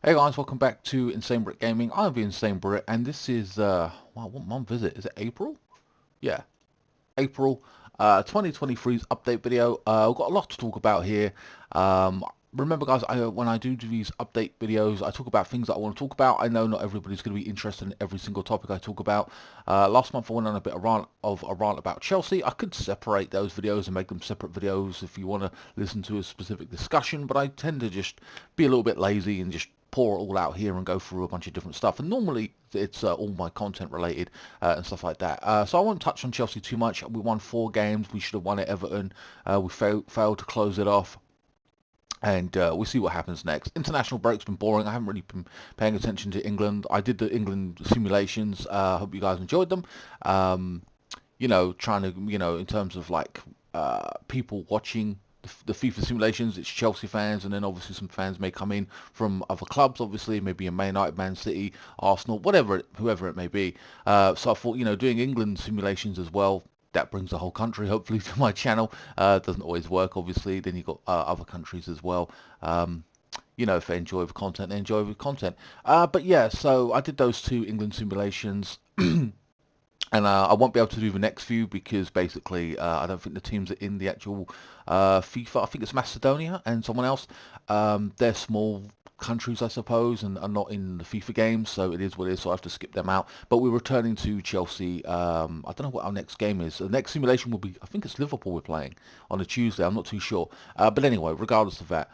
Hey guys, welcome back to INSANEBRIT Gaming. I'm the INSANEBRIT, and this is, wow, what month is it? Is it April? Yeah, April 2023's update video. We've got a lot to talk about here. Remember guys, when I do these update videos, I talk about things that I want to talk about. I know not everybody's going to be interested in every single topic I talk about. Last month I went on a bit of a rant about Chelsea. I could separate those videos and make them separate videos if you want to listen to a specific discussion, but I tend to just be a little bit lazy and just pour it all out here and go through a bunch of different stuff, and normally it's all my content related and stuff like that, so I won't touch on Chelsea too much. We won 4 games. We should have won at Everton. We failed to close it off, and we'll see what happens next. International break's been boring. I haven't really been paying attention to England. I did the England simulations. Hope you guys enjoyed them. You know, trying to, in terms of like people watching the FIFA simulations, it's Chelsea fans, and then obviously some fans may come in from other clubs, obviously, maybe a Man United, Man City, Arsenal, whoever it may be. So I thought, doing England simulations as well, that brings the whole country, hopefully, to my channel. It doesn't always work, obviously. Then you've got other countries as well. If they enjoy the content, they enjoy the content. But yeah, so I did those 2 England simulations. And I won't be able to do the next few because basically I don't think the teams are in the actual FIFA. I think it's Macedonia and someone else. They're small countries, I suppose, and are not in the FIFA games, so it is what it is, so I have to skip them out. But we're returning to Chelsea. I don't know what our next game is. The next simulation will be, I think it's Liverpool we're playing on a Tuesday. I'm not too sure. But anyway, regardless of that.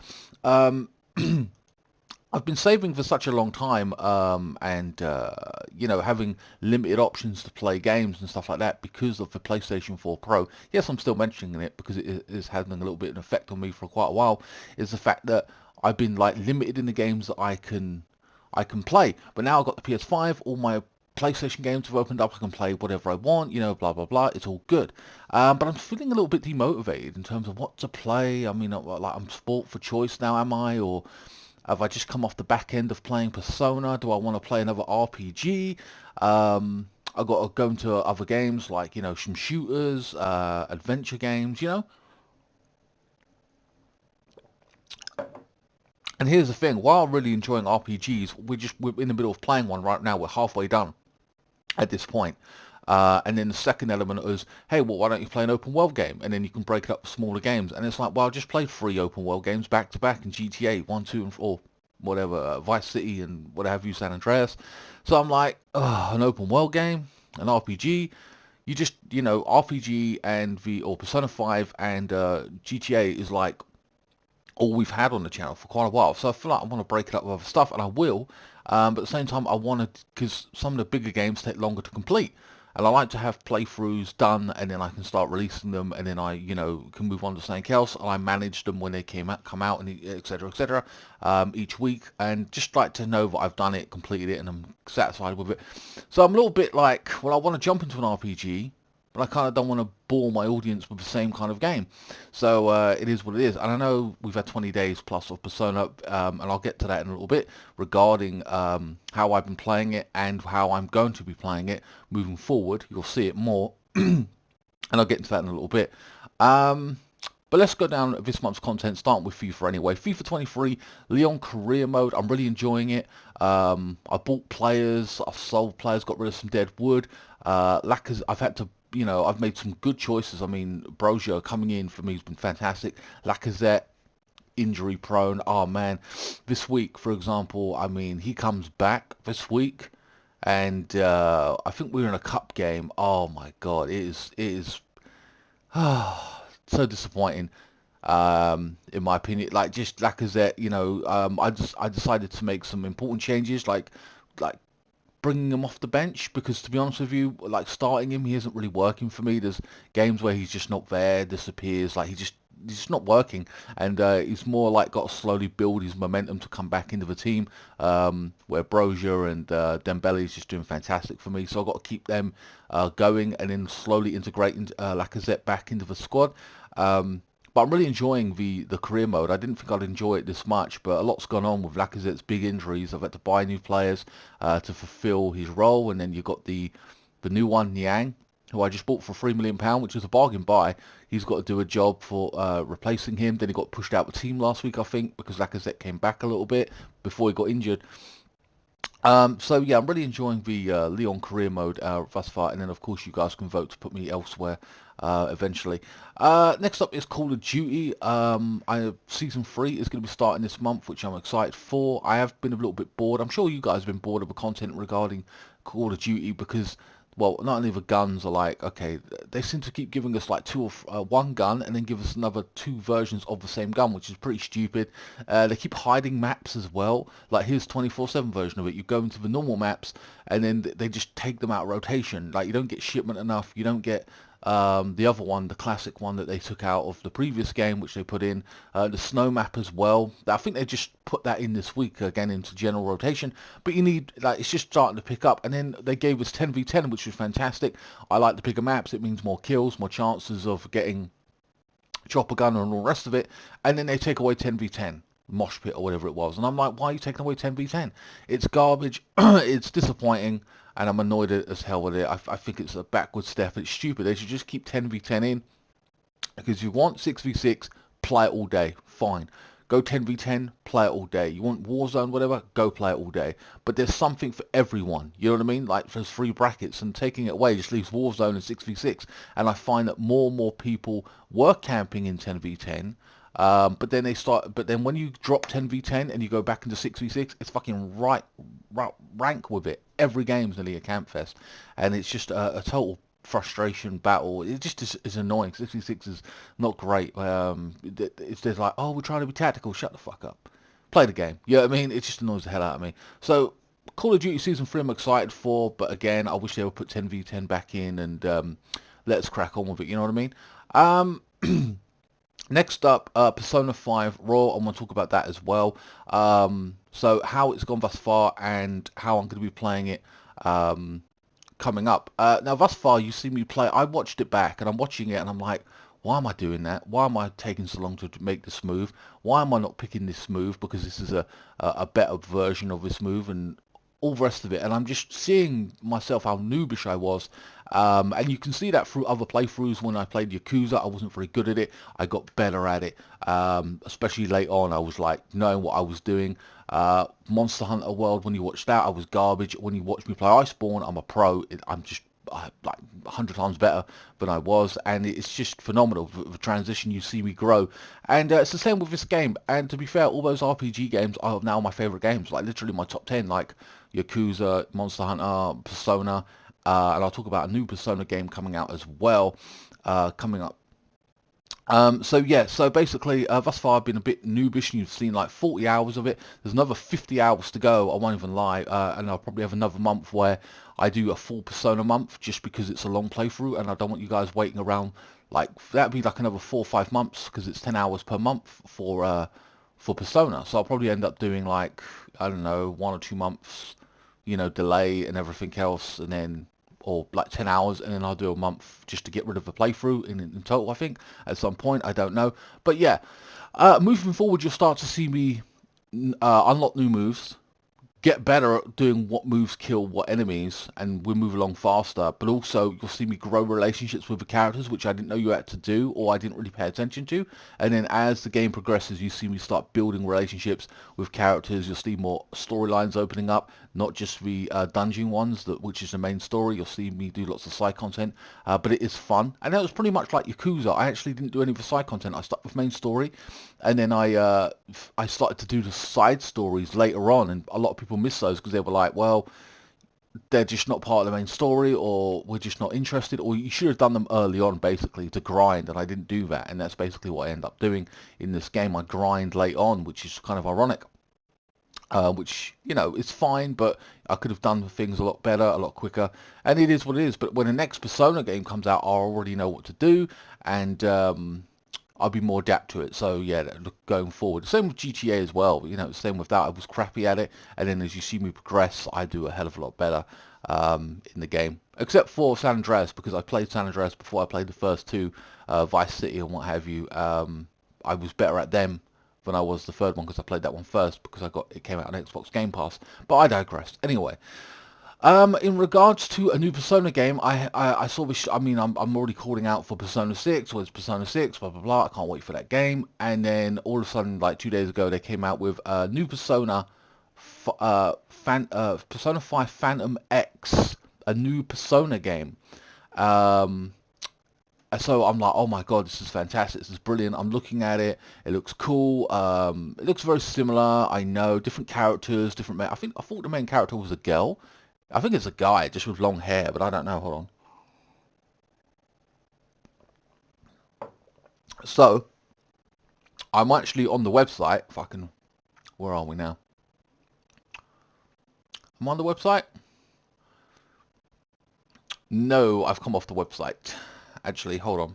I've been saving for such a long time, and having limited options to play games and stuff like that because of the PlayStation 4 Pro. Yes, I'm still mentioning it because it is having a little bit of an effect on me for quite a while. Is the fact that I've been like limited in the games that I can play. But now I've got the PS5. All my PlayStation games have opened up. I can play whatever I want. Blah blah blah. It's all good. But I'm feeling a little bit demotivated in terms of what to play. I mean, like I'm sport for choice now, am I? Or have I just come off the back end of playing Persona? Do I want to play another RPG? I've got to go into other games like, some shooters, adventure games, And here's the thing, while I'm really enjoying RPGs, we're in the middle of playing one right now. We're halfway done at this point. And then the second element is, hey, well, why don't you play an open world game? And then you can break it up for smaller games. And it's like, well, I just played 3 open world games back to back in GTA 1, 2, and 4, whatever, Vice City and what have you, San Andreas. So I'm like, an open world game, an RPG. You just, RPG or Persona 5 and GTA is like all we've had on the channel for quite a while. So I feel like I want to break it up with other stuff, and I will. But at the same time, I want to, because some of the bigger games take longer to complete. And I like to have playthroughs done, and then I can start releasing them, and then I, can move on to something else, and I manage them when they come out, and etc., each week, and just like to know that I've done it, completed it, and I'm satisfied with it. So I'm a little bit like, well, I want to jump into an RPG, but I kind of don't want to bore my audience with the same kind of game. So it is what it is. And I know we've had 20 days plus of Persona, and I'll get to that in a little bit regarding how I've been playing it and how I'm going to be playing it moving forward. You'll see it more, and I'll get into that in a little bit. But let's go down this month's content, starting with FIFA anyway. FIFA 23, Leon career mode. I'm really enjoying it. I bought players, I've sold players, got rid of some dead wood. I've had to, I've made some good choices. I mean, Brozier coming in for me has been fantastic. Lacazette, injury prone. Oh man, this week, for example, I mean, he comes back this week, and I think we were in a cup game. Oh my God, it is so disappointing. In my opinion, like just Lacazette, I decided to make some important changes, like bringing him off the bench, because to be honest with you, like starting him, he isn't really working for me. There's games where he's just not there, disappears, like he's just not working, and he's more like got to slowly build his momentum to come back into the team, where Brozier and Dembele is just doing fantastic for me. So I've got to keep them going, and then slowly integrating Lacazette back into the squad. But I'm really enjoying the career mode. I didn't think I'd enjoy it this much, but a lot's gone on with Lacazette's big injuries. I've had to buy new players to fulfill his role, and then you've got the new one, Niang, who I just bought for £3 million, which is a bargain buy. He's got to do a job for replacing him. Then he got pushed out of the team last week, I think, because Lacazette came back a little bit before he got injured. So yeah, I'm really enjoying the Leon career mode thus far, and then of course you guys can vote to put me elsewhere eventually. Next up is Call of Duty. Season 3 is going to be starting this month, which I'm excited for. I have been a little bit bored. I'm sure you guys have been bored of the content regarding Call of Duty because, well, not only the guns are like, okay, they seem to keep giving us like one gun and then give us another 2 versions of the same gun, which is pretty stupid. They keep hiding maps as well. Like here's 24/7 version of it. You go into the normal maps and then they just take them out of rotation. Like you don't get shipment enough. You don't get the other one, the classic one that they took out of the previous game, which they put in, the snow map as well. I think they just put that in this week again into general rotation, but you need, like, it's just starting to pick up. And then they gave us 10v10, which was fantastic. I like the bigger maps. It means more kills, more chances of getting chopper gun and all the rest of it. And then they take away 10v10 mosh pit or whatever it was, and I'm like, why are you taking away 10v10? It's garbage. It's disappointing, and I'm annoyed as hell with it. I think it's a backward step. It's stupid. They should just keep 10v10 in, because if you want 6v6, play it all day, fine. Go 10v10, play it all day. You want Warzone, whatever, go play it all day. But there's something for everyone, you know what I mean? Like there's 3 brackets, and taking it away just leaves Warzone and 6v6. And I find that more and more people were camping in 10v10, but then when you drop 10v10 and you go back into 6v6, it's fucking rank with it. Every game's nearly a camp fest, and it's just a total frustration battle. It just is annoying. 6v6 is not great. It's just like, oh, we're trying to be tactical. Shut the fuck up. Play the game. You know what I mean? It just annoys the hell out of me. So Call of Duty Season 3 I'm excited for, but again, I wish they would put 10v10 back in and let us crack on with it. You know what I mean? Next up, Persona 5 Raw. I want to talk about that as well. So how it's gone thus far and how I'm going to be playing it coming up. Now, thus far, you see me play. I watched it back, and I'm watching it, and I'm like, why am I doing that? Why am I taking so long to make this move? Why am I not picking this move? Because this is a better version of this move, and all the rest of it. And I'm just seeing myself how noobish I was. And you can see that through other playthroughs. When I played Yakuza, I wasn't very good at it. I got better at it, especially late on. I was like knowing what I was doing. Monster Hunter World, when you watch that, I was garbage. When you watch me play Iceborne, I'm a pro. I'm just like 100 times better than I was, and it's just phenomenal, the transition. You see me grow, and it's the same with this game. And to be fair, all those RPG games are now my favorite games, like literally my top 10, like Yakuza, Monster Hunter, Persona, and I'll talk about a new Persona game coming out as well, coming up. So yeah, so basically, thus far I've been a bit noobish, and you've seen like 40 hours of it. There's another 50 hours to go, I won't even lie, and I'll probably have another month where I do a full Persona month, just because it's a long playthrough, and I don't want you guys waiting around. Like, that'd be like another 4 or 5 months, because it's 10 hours per month for Persona. So I'll probably end up doing like, I don't know, 1 or 2 months, you know, delay and everything else, and then, or like 10 hours, and then I'll do a month just to get rid of the playthrough in total, I think, at some point. I don't know. But yeah, moving forward, you'll start to see me unlock new moves, get better at doing what moves kill what enemies, and we'll move along faster. But also, you'll see me grow relationships with the characters, which I didn't know you had to do, or I didn't really pay attention to. And then as the game progresses, you see me start building relationships with characters. You'll see more storylines opening up, not just the dungeon ones, which is the main story. You'll see me do lots of side content, but it is fun. And that was pretty much like Yakuza. I actually didn't do any of the side content. I stuck with main story, and then I started to do the side stories later on, and a lot of people missed those because they were like, well, they're just not part of the main story, or we're just not interested, or you should have done them early on, basically, to grind, and I didn't do that. And that's basically what I end up doing in this game. I grind late on, which is kind of ironic. Which, you know, is fine, but I could have done things a lot better, a lot quicker, and it is what it is. But when the next Persona game comes out, I already know what to do, and I'll be more adapt to it. So yeah, going forward, same with GTA as well. You know, same with that. I was crappy at it, and then as you see me progress, I do a hell of a lot better in the game. Except for San Andreas, because I played San Andreas before I played the first 2, Vice City and what have you. I was better at them than I was the third one, because I played that one first, because it came out on Xbox Game Pass. But I digress. Anyway, In regards to a new Persona game, I saw this. I mean, I'm already calling out for Persona 6, or it's Persona 6, blah blah blah. I can't wait for that game. And then all of a sudden, like 2 days ago, they came out with a new Persona, Persona 5 Phantom X, a new Persona game. Um, so I'm like, oh my god, this is fantastic. This is brilliant. I'm looking at it. It looks cool. It looks very similar. I know different characters, different. I thought the main character was a girl. I think it's a guy, just with long hair, but I don't know. Hold on. So, I'm actually on the website. If I can, where are we now? I'm on the website. No, I've come off the website. Actually, hold on.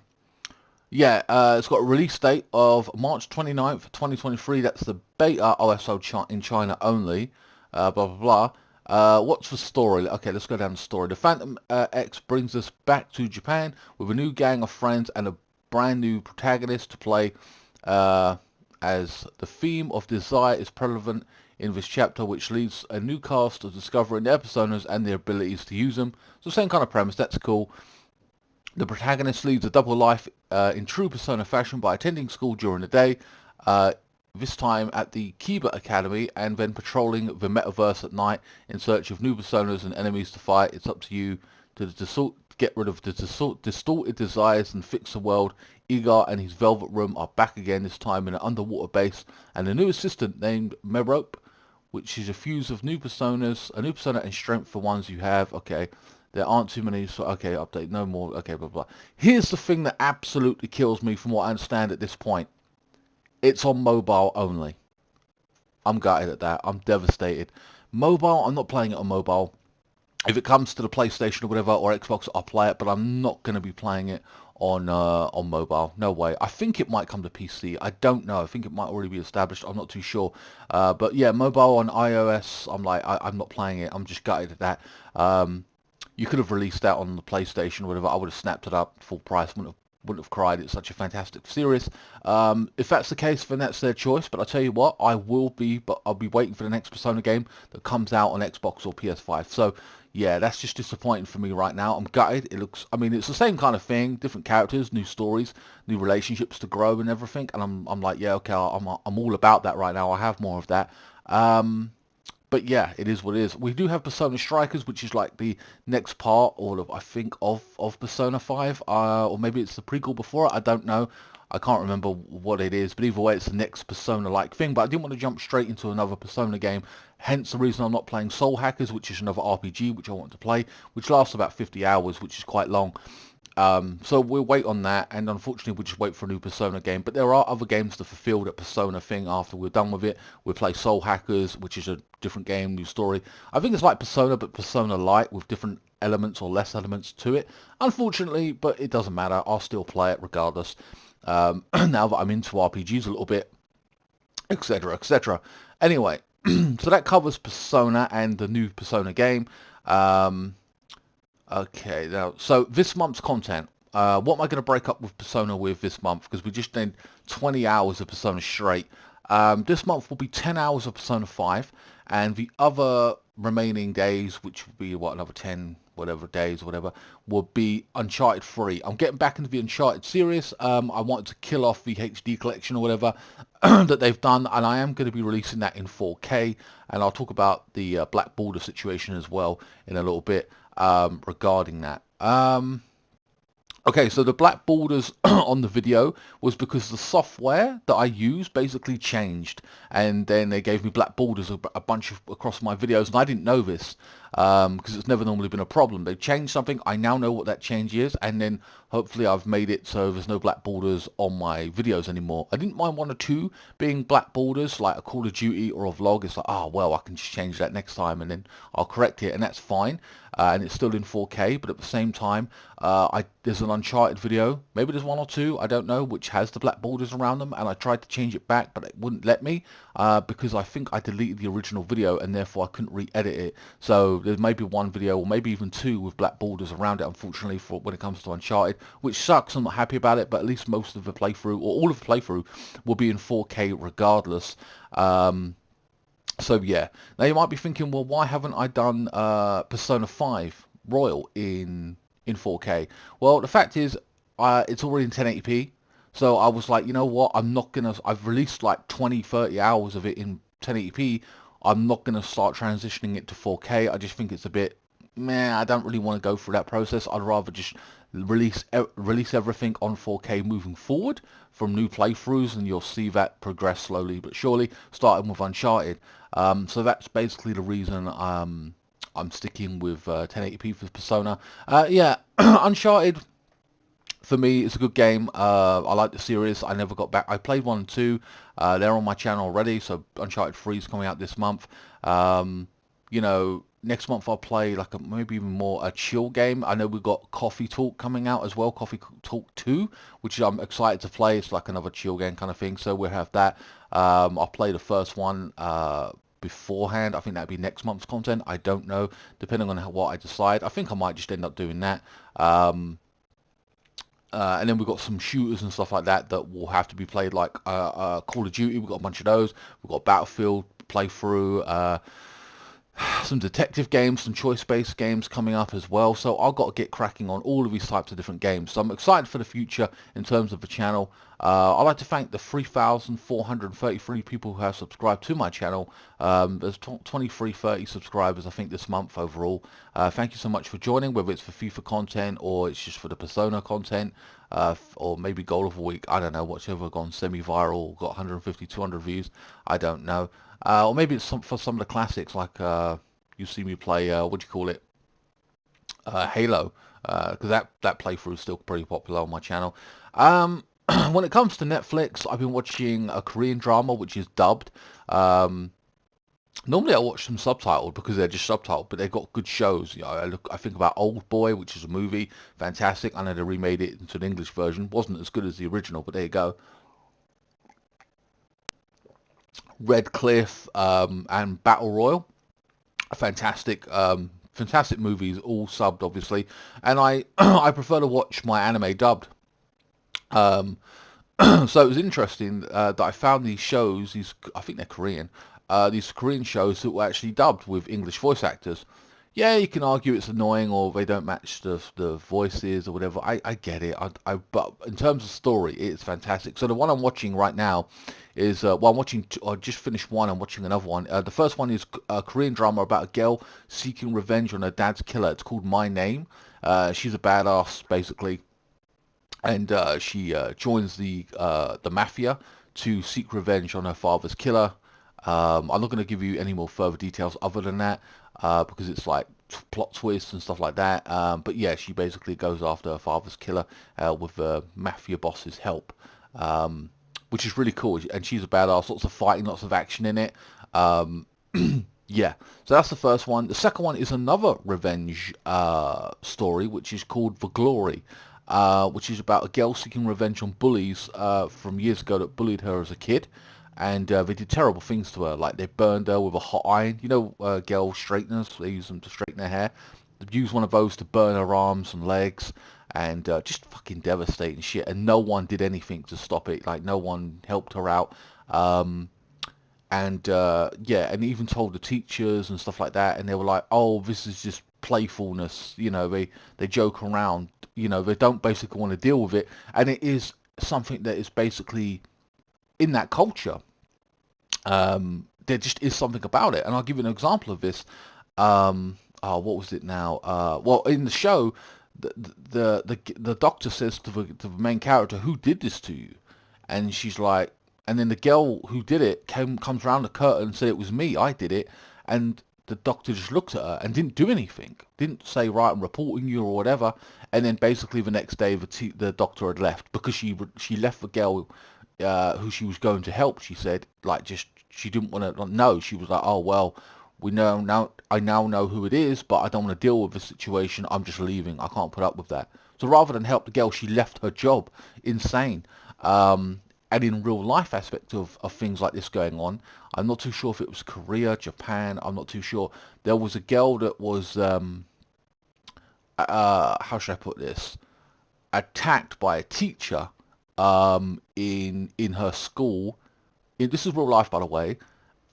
Yeah, it's got a release date of March 29th, 2023. That's the beta OSO in China only. Blah, blah, blah. What's the story? Okay, let's go down the story. The Phantom X brings us back to Japan with a new gang of friends and a brand new protagonist to play, as the theme of desire is prevalent in this chapter, which leads a new cast of discovering their personas and their abilities to use them. So same kind of premise, that's cool. The protagonist leads a double life in true Persona fashion by attending school during the day, this time at the Kiba Academy, and then patrolling the metaverse at night in search of new personas and enemies to fight. It's up to you to get rid of the distorted desires and fix the world. Igar and his Velvet Room are back again, this time in an underwater base, and a new assistant named Merope, which is a fuse of new personas, a new persona and strength for ones you have. Okay. There aren't too many, so okay, update, no more, okay, blah, blah. Here's the thing that absolutely kills me from what I understand at this point. It's on mobile only. I'm gutted at that. I'm devastated. Mobile, I'm not playing it on mobile. If it comes to the PlayStation or whatever, or Xbox, I'll play it, but I'm not going to be playing it on mobile. No way. I think it might come to PC. I don't know. I think it might already be established. I'm not too sure. But yeah, mobile on iOS, I'm like, I'm not playing it. I'm just gutted at that. You could have released that on the PlayStation or whatever. I would have snapped it up full price. Wouldn't have cried. It's such a fantastic series. If that's the case, then that's their choice. But I tell you what, I'll be waiting for the next Persona game that comes out on Xbox or PS5. So yeah, that's just disappointing for me right now. I'm gutted. It looks, I mean, it's the same kind of thing, different characters, new stories, new relationships to grow and everything. And I'm like, yeah, okay, I'm all about that right now. I have more of that. But yeah, it is what it is. We do have Persona Strikers, which is like the next part, I think, of Persona 5. Or maybe it's the prequel before it. I don't know. I can't remember what it is. But either way, it's the next Persona-like thing. But I didn't want to jump straight into another Persona game. Hence the reason I'm not playing Soul Hackers, which is another RPG, which I want to play, which lasts about 50 hours, which is quite long. So we'll wait on that, and unfortunately we'll just wait for a new Persona game. But there are other games to fulfill that Persona thing after we're done with it. We'll play Soul Hackers, which is a different game, new story. I think it's like Persona, but Persona Light with different elements or less elements to it. Unfortunately, but it doesn't matter. I'll still play it regardless. Now that I'm into RPGs a little bit, etc., etc. Anyway, so that covers Persona and the new Persona game. Okay, now, so this month's content. What am I going to break up with Persona with this month? Because we just did 20 hours of Persona straight. This month will be 10 hours of Persona 5, and the other remaining days, which will be, what, another 10, whatever days, or whatever, will be Uncharted 3. I'm getting back into the Uncharted series. I wanted to kill off the HD collection or whatever that they've done, and I am going to be releasing that in 4K, and I'll talk about the Black Border situation as well in a little bit. Regarding that. Okay, so the black borders on the video was because the software that I use basically changed, and then they gave me black borders a bunch across my videos, and I didn't know this because it's never normally been a problem. They changed something. I now know what that change is, and then hopefully I've made it so there's no black borders on my videos anymore. I didn't mind one or two being black borders, like a Call of Duty or a vlog. It's like, oh well, I can just change that next time, and then I'll correct it, and that's fine. And it's still in 4K, but at the same time, there's an Uncharted video, maybe there's one or two, I don't know, which has the black borders around them, and I tried to change it back, but it wouldn't let me, because I think I deleted the original video, and therefore I couldn't re-edit it. So there's maybe one video, or maybe even two, with black borders around it, unfortunately, for when it comes to Uncharted, which sucks. I'm not happy about it, but at least most of the playthrough, or all of the playthrough, will be in 4K regardless. So yeah, now you might be thinking, well, why haven't I done Persona 5 Royal in 4K? Well, the fact is, it's already in 1080p. So I was like, you know what? I'm not gonna. I've released like 20, 30 hours of it in 1080p. I'm not gonna start transitioning it to 4K. I just think it's a bit, man. I don't really want to go through that process. I'd rather just release everything on 4K moving forward from new playthroughs, and you'll see that progress slowly but surely, starting with Uncharted. So that's basically the reason I'm sticking with 1080p for Persona. Yeah, Uncharted for me, it's a good game. I like the series. I never got back. I played 1 and 2. They're on my channel already, so Uncharted 3 is coming out this month. You know, next month I'll play like maybe even more a chill game. I know we've got Coffee Talk coming out as well, Coffee Talk 2, which I'm excited to play. It's like another chill game kind of thing, so we'll have that. I'll play the first one beforehand. I think that'd be next month's content. I don't know, depending on what I decide. I think I might just end up doing that. And then we've got some shooters and stuff like that that will have to be played, like Call of Duty. We've got a bunch of those. We've got Battlefield playthrough, some detective games, some choice-based games coming up as well. So I've got to get cracking on all of these types of different games. So I'm excited for the future in terms of the channel. I'd like to thank the 3,433 people who have subscribed to my channel. There's 2330 subscribers, I think, this month overall. Thank you so much for joining, whether it's for FIFA content or it's just for the Persona content, or maybe Goal of the Week. I don't know, whichever gone semi-viral, got 150, 200 views. I don't know. Or maybe it's for some of the classics, like you see me play, what do you call it, Halo, because that playthrough is still pretty popular on my channel. When it comes to Netflix, I've been watching a Korean drama which is dubbed. Normally I watch them subtitled because they're just subtitled, but they've got good shows. You know, I think about Old Boy, which is a movie, fantastic. I know they remade it into an English version. Wasn't as good as the original, but there you go. Red Cliff and Battle Royale, fantastic, fantastic movies, all subbed obviously, and I I prefer to watch my anime dubbed. Um, so it was interesting that I found these shows, these, I think they're Korean, these Korean shows that were actually dubbed with English voice actors. Yeah, you can argue it's annoying or they don't match the voices or whatever. I get it. But in terms of story, it's fantastic. So the one I'm watching right now is, well, I'm watching, I just finished one, I'm watching another one. The first one is a Korean drama about a girl seeking revenge on her dad's killer. It's called My Name. She's a badass, basically, and she joins the mafia to seek revenge on her father's killer. I'm not going to give you any more further details other than that, because it's like plot twists and stuff like that. But yeah, she basically goes after her father's killer with the mafia boss's help, which is really cool. And she's a badass, lots of fighting, lots of action in it. Yeah, so that's the first one. The second one is another revenge story, which is called The Glory, which is about a girl seeking revenge on bullies from years ago that bullied her as a kid. And they did terrible things to her, like they burned her with a hot iron. You know, girl straighteners, they use them to straighten their hair. They used one of those to burn her arms and legs, and just fucking devastating shit. And no one did anything to stop it. Like, no one helped her out. And yeah, and even told the teachers and stuff like that, and they were like, oh, this is just playfulness, you know, they joke around, you know, they don't basically want to deal with it, and it is something that is basically in that culture. There just is something about it, and I'll give you an example of this. Oh, what was it now? Well, in the show, the doctor says to the main character, who did this to you? And she's like, and then the girl who did it comes around the curtain and said, it was me, I did it. And the doctor just looked at her and didn't do anything. Didn't say, right, I'm reporting you or whatever. And then basically the next day the doctor had left because she left the girl who she was going to help. She said, like, just, she didn't want to know. She was like, oh, well, we know now, I now know who it is, but I don't want to deal with the situation. I'm just leaving. I can't put up with that. So rather than help the girl, she left her job. Insane. And in real life aspect of things like this going on, I'm not too sure if it was Korea, Japan, I'm not too sure. There was a girl that was, how should I put this, attacked by a teacher in her school. This is real life, by the way,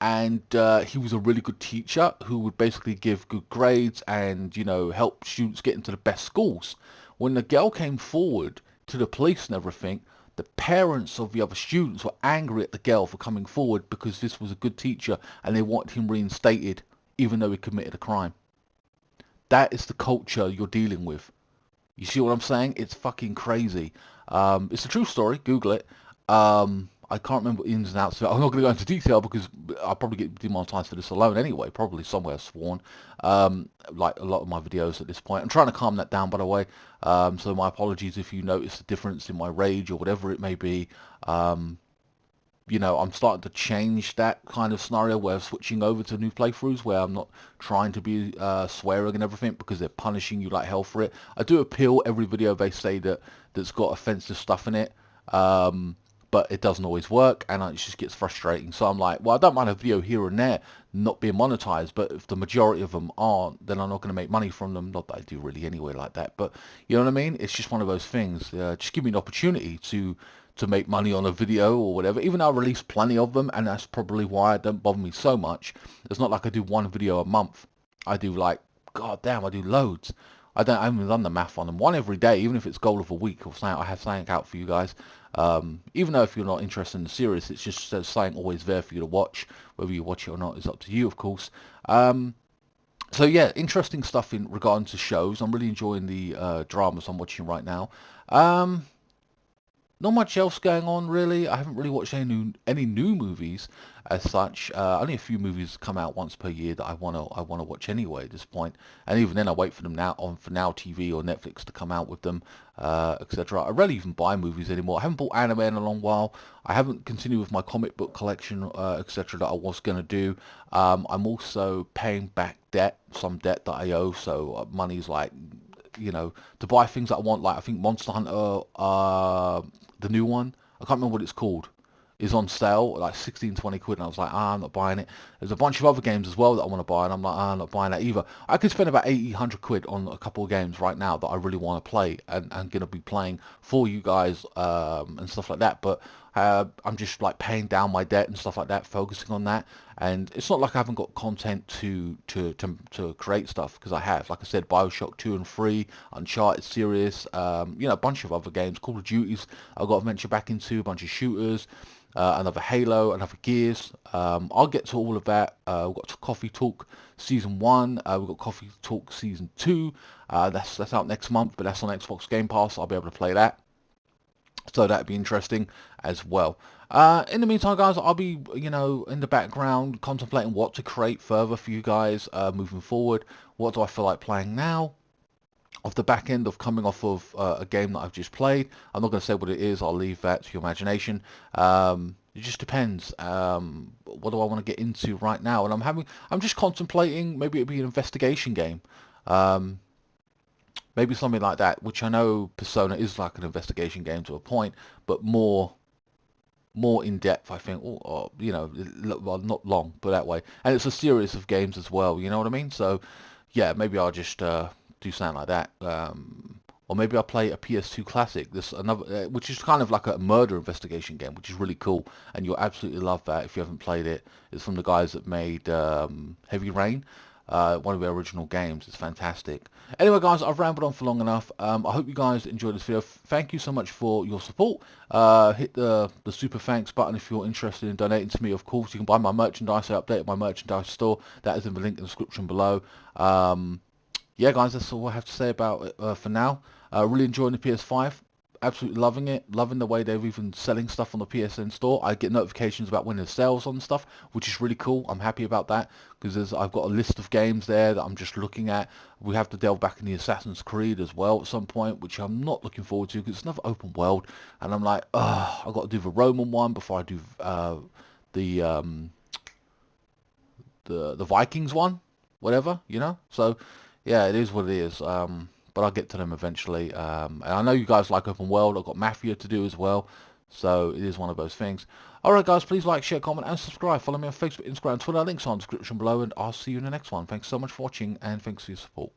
and he was a really good teacher who would basically give good grades and, you know, help students get into the best schools. When the girl came forward to the police and everything, the parents of the other students were angry at the girl for coming forward because this was a good teacher and they wanted him reinstated even though he committed a crime. That is the culture you're dealing with. You see what I'm saying? It's fucking crazy. It's a true story. Google it. I can't remember the ins and outs of it. I'm not going to go into detail because I'll probably get demonetized for this alone anyway. Probably somewhere sworn. Like a lot of my videos at this point. I'm trying to calm that down, by the way. So my apologies if you notice the difference in my rage or whatever it may be. You know, I'm starting to change that kind of scenario where I'm switching over to new playthroughs where I'm not trying to be swearing and everything because they're punishing you like hell for it. I do appeal every video they say that's got offensive stuff in it, but it doesn't always work and it just gets frustrating. So I'm like, well, I don't mind a video here and there not being monetized, but if the majority of them aren't, then I'm not going to make money from them. Not that I do really anyway like that, but you know what I mean? It's just one of those things. Just give me an opportunity to make money on a video or whatever, even though I release plenty of them, and that's probably why it don't bother me so much. It's not like I do one video a month. I do like, god damn, I do loads. I haven't done the math on them. One every day, even if it's goal of a week or something, I have something out for you guys. Even though if you're not interested in the series, it's just something always there for you to watch. Whether you watch it or not is up to you, of course. So yeah, interesting stuff in regarding to shows. I'm really enjoying the dramas I'm watching right now. Not much else going on really. I haven't really watched any new movies as such. Only a few movies come out once per year that I wanna watch anyway at this point. And even then, I wait for them for Now TV or Netflix to come out with them, etc. I rarely even buy movies anymore. I haven't bought anime in a long while. I haven't continued with my comic book collection, etc. that I was gonna do. I'm also paying back some debt that I owe. So money's like, you know, to buy things that I want, like I think Monster Hunter, the new one, I can't remember what it's called, is on sale, like 16-20 quid, and I was like, I'm not buying it. There's a bunch of other games as well that I want to buy, and I'm like, I'm not buying that either. I could spend about 80-100 quid on a couple of games right now that I really want to play, and I'm going to be playing for you guys, and stuff like that, but I'm just like paying down my debt and stuff like that, focusing on that. And it's not like I haven't got content to create stuff, because I have. Like I said, BioShock 2 and 3, Uncharted series, you know, a bunch of other games, Call of Duties I've got to venture back into, a bunch of shooters, another Halo, another Gears. I'll get to all of that. We've got Coffee Talk Season 1, we've got Coffee Talk Season 2, that's out next month, but that's on Xbox Game Pass. I'll be able to play that. So that'd be interesting as well. In the meantime, guys, I'll be, you know, in the background contemplating what to create further for you guys moving forward. What do I feel like playing now? Off the back end of coming off of a game that I've just played. I'm not going to say what it is. I'll leave that to your imagination. It just depends. What do I want to get into right now? And I'm just contemplating. Maybe it'd be an investigation game. Maybe something like that, which I know Persona is like an investigation game to a point, but more in depth, I think, or you know, well, not long, but that way. And it's a series of games as well, you know what I mean? So, yeah, maybe I'll just do something like that. Or maybe I'll play a PS2 classic, which is kind of like a murder investigation game, which is really cool, and you'll absolutely love that if you haven't played it. It's from the guys that made Heavy Rain. One of their original games. It's fantastic. Anyway, guys, I've rambled on for long enough. I hope you guys enjoyed this video. Thank you so much for your support. Hit the super thanks button if you're interested in donating to me. Of course, you can buy my merchandise. I updated my merchandise store. That is in the link in the description below. Yeah, guys, that's all I have to say about it for now. Really enjoying the PS5. Absolutely loving it. Loving the way they're even selling stuff on the PSN store. I get notifications about when there's sales on stuff, which is really cool. I'm happy about that because I've got a list of games there that I'm just looking at. We have to delve back in the Assassin's Creed as well at some point, which I'm not looking forward to because it's another open world. And I'm like, I've got to do the Roman one before I do the Vikings one, whatever, you know. So yeah, it is what it is. But I'll get to them eventually. And I know you guys like open world. I've got Mafia to do as well. So it is one of those things. Alright, guys, please like, share, comment, and subscribe. Follow me on Facebook, Instagram, Twitter. Links are in the description below. And I'll see you in the next one. Thanks so much for watching, and thanks for your support.